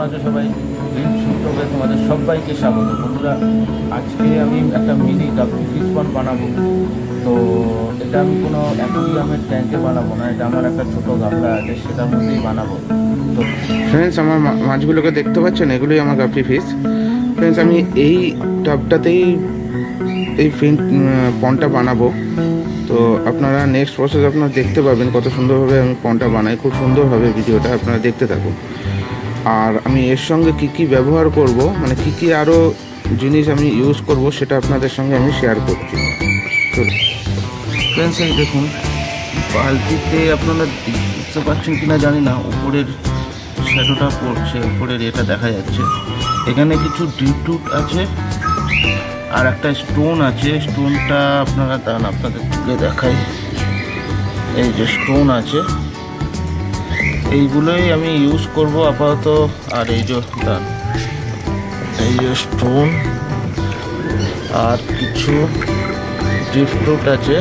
আছো সবাই? ইউটিউবে তোমাদের সবাইকে স্বাগত। বন্ধুরা, আজকে আমি একটা মিনি গাপ্পি ফিশ পন্ড বানাবো। তো এটা আমি কোনো অ্যাকোয়ারিয়ামের ট্যাঙ্কে বানাবো না, এটা আমার একটা ছোটো গামলা আছে, সেটার মধ্যেই বানাবো। তো ফ্রেন্ডস, আমার মাছগুলোকে দেখতে পাচ্ছেন, এগুলোই আমার গাপ্পি ফিশ। ফ্রেন্ডস, আমি এই টাবটাতেই এই পন্ডটা বানাবো। তো আপনারা নেক্সট প্রসেস আপনারা দেখতে পাবেন কত সুন্দরভাবে আমি পন্ডটা বানাই। খুব সুন্দর হবে ভিডিওটা, আপনারা দেখতে থাকুন। আর আমি এর সঙ্গে কি কি ব্যবহার করব, মানে কি কি আরও জিনিস আমি ইউজ করব, সেটা আপনাদের সঙ্গে আমি শেয়ার করছি। তো ফ্রেন্ডস, এই দেখুন বালতিতে আপনারা দেখতে পাচ্ছেন কিনা জানি না, উপরের শ্যাডোটা পড়ছে, উপরের এটা দেখা যাচ্ছে। এখানে কিছু ডিপটুট আছে আর একটা স্টোন আছে। স্টোনটা আপনারা দান আপনাদের তুলে দেখাই। এই যে স্টোন আছে, এইগুলোই আমি ইউজ করব আপাতত। আর এই যে দান, এই যে স্টোন আর কিছু ডিপটুট আছে,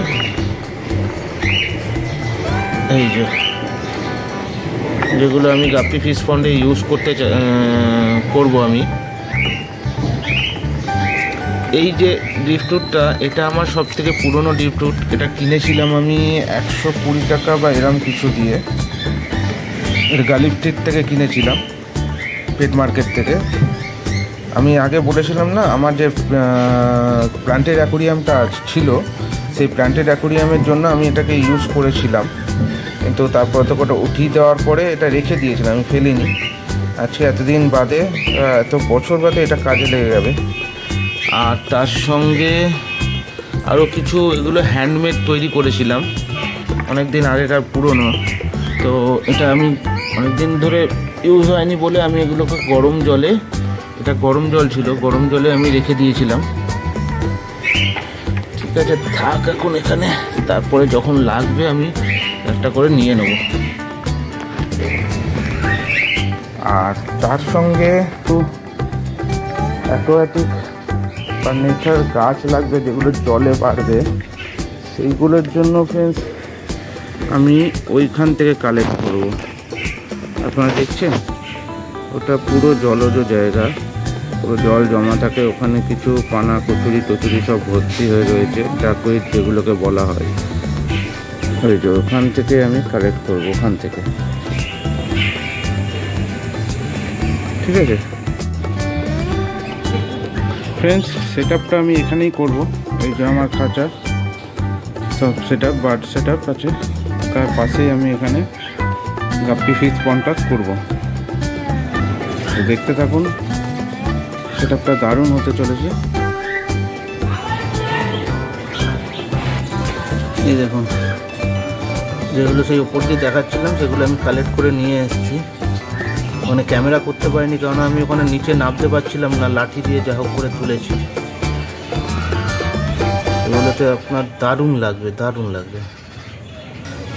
এই যে যেগুলো আমি গাপ্পি ফিশ পন্ডে ইউজ করব আমি। এই যে ডিপটুটটা, এটা আমার সব থেকে পুরনো ডিপটুট। এটা কিনেছিলাম আমি 120 টাকা বা এরম কিছু দিয়ে। এটা গালিব ট্রিক থেকে কিনেছিলাম, পেট মার্কেট থেকে। আমি আগে বলেছিলাম না, আমার যে প্ল্যান্টেড অ্যাকোয়ারিয়ামটা ছিল, সেই প্ল্যান্টেড অ্যাকোয়ারিয়ামের জন্য আমি এটাকে ইউজ করেছিলাম। কিন্তু তারপর তো ওটা উঠিয়ে দেওয়ার পরে এটা রেখে দিয়েছিলাম, আমি ফেলিনি। আজকে এতদিন বাদে, এত বছর বাদে এটা কাজে লেগে যাবে। আর তার সঙ্গে আরও কিছু, এগুলো হ্যান্ডমেড তৈরি করেছিলাম অনেক দিন আগেকার, পুরনো। তো এটা আমি অনেক দিন ধরে ইউজ হয়নি বলে আমি এগুলোকে গরম জলে, এটা গরম জল ছিল, গরম জলে আমি রেখে দিয়েছিলাম। ঠিক আছে, থাক এখন এখানে, তারপরে যখন লাগবে আমি একটা করে নিয়ে নেব। আর তার সঙ্গে একটু অ্যাকোয়াটিক ফার্নিচার গাছ লাগবে, যেগুলো জলে বাড়বে। সেইগুলোর জন্য ফ্রেন্ডস আমি ওইখান থেকে কালেক্ট করব। আপনারা দেখছেন, ওটা পুরো জলজ জায়গা, পুরো জল জমা থাকে ওখানে। কিছু পানা কচুরি টচুরি সব ভর্তি হয়ে রয়েছে, ডাকুইট যেগুলোকে বলা হয়। ওই যে ওখান থেকে আমি কালেক্ট করব, ওখান থেকে। ঠিক আছে ফ্রেন্ডস, সেট আপটা আমি এখানেই করব। এই যে আমার খাঁচা সব set up, bird set up আছে, তার পাশেই আমি এখানে গাপ্পি ফিশ পন্ডটা করব। তো দেখতে থাকুন, সেট আপটা দারুণ হতে চলেছে। এই দেখুন, যেগুলো সেই ওপর দিয়ে দেখাচ্ছিলাম সেগুলো আমি কালেক্ট করে নিয়ে এসেছি। ওখানে ক্যামেরা করতে পারিনি, কারণ আমি ওখানে নিচে নামতে পারছিলাম না, লাঠি দিয়ে যা হোক করে তুলেছি। এগুলোতে আপনার দারুণ লাগবে, দারুণ লাগবে।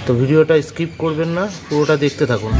তো ভিডিওটা স্কিপ করবেন না, পুরোটা দেখতে থাকুন।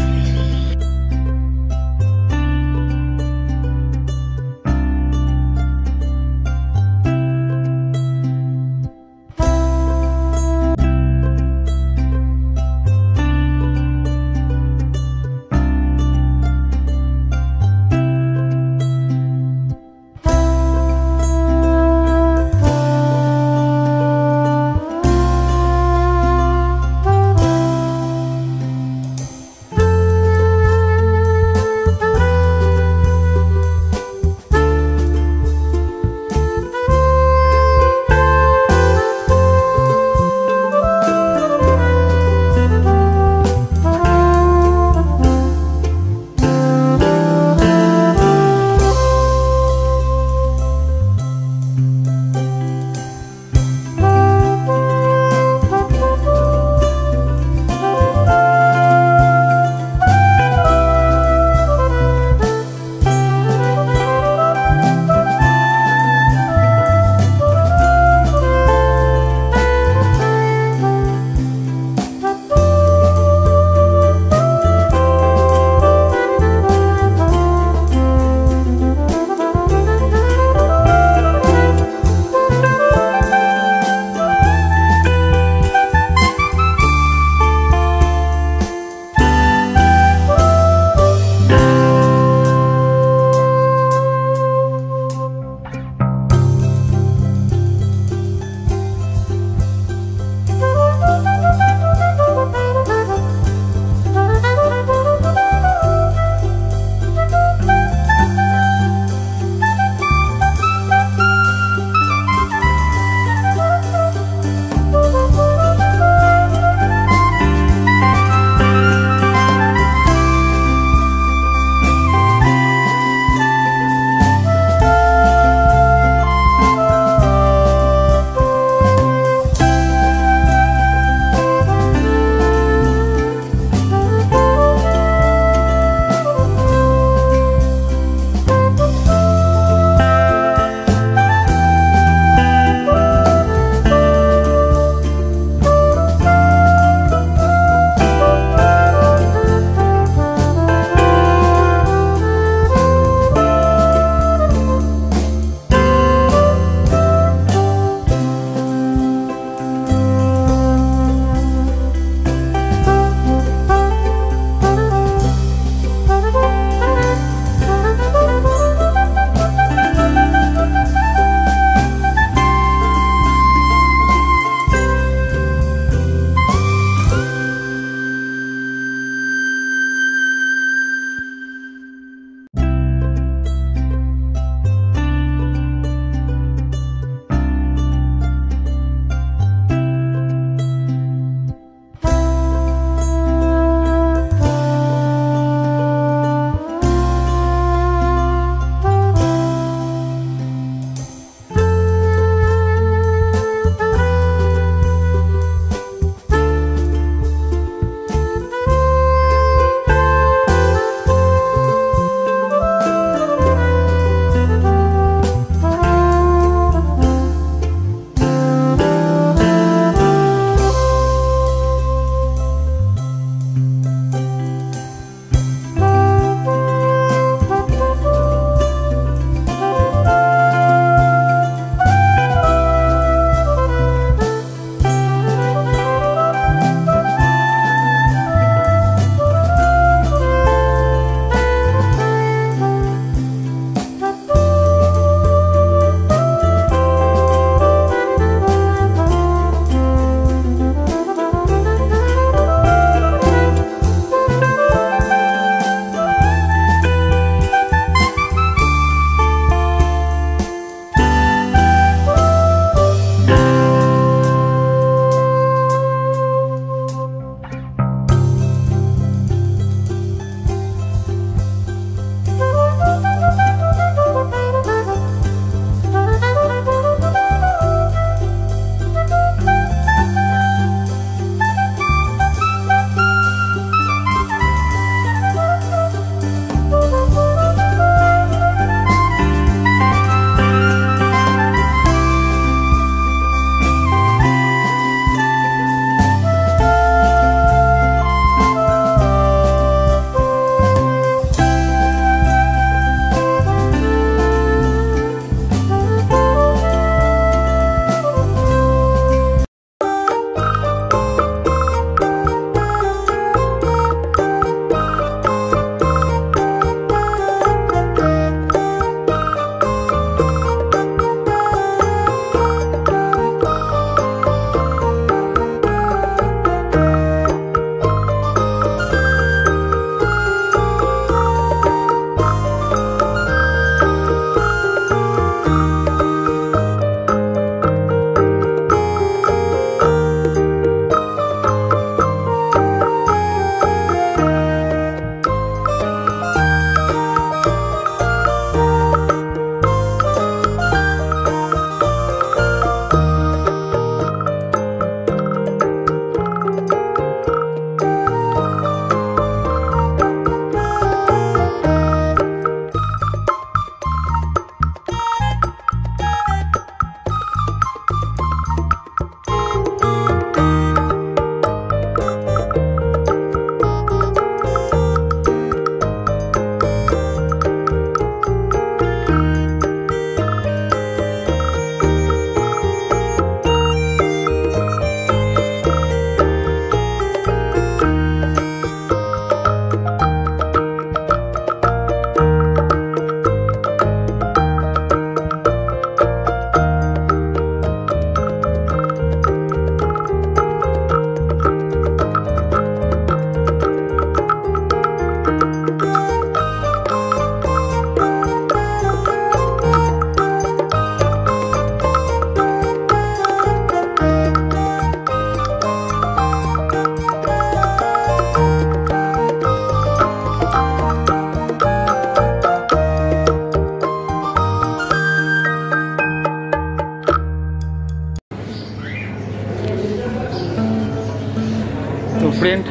ফ্রেন্ড,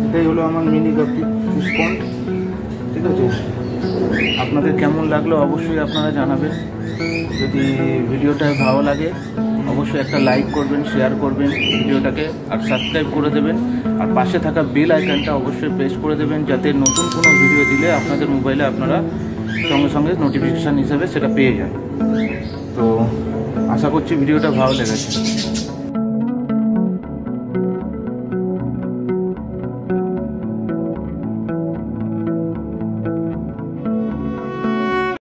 এটাই হলো আমার মিনি গাপ্পি ফিশ পন্ড। ঠিক আছে, আপনাদের কেমন লাগলো অবশ্যই আপনারা জানাবেন। যদি ভিডিওটা ভালো লাগে অবশ্যই একটা লাইক করবেন, শেয়ার করবেন ভিডিওটাকে, আর সাবস্ক্রাইব করে দেবেন। আর পাশে থাকা বেল আইকনটা অবশ্যই প্রেস করে দেবেন, যাতে নতুন কোনো ভিডিও দিলে আপনাদের মোবাইলে আপনারা সঙ্গে সঙ্গে নোটিফিকেশান হিসেবে সেটা পেয়ে যান। তো আশা করছি ভিডিওটা ভালো লেগেছে।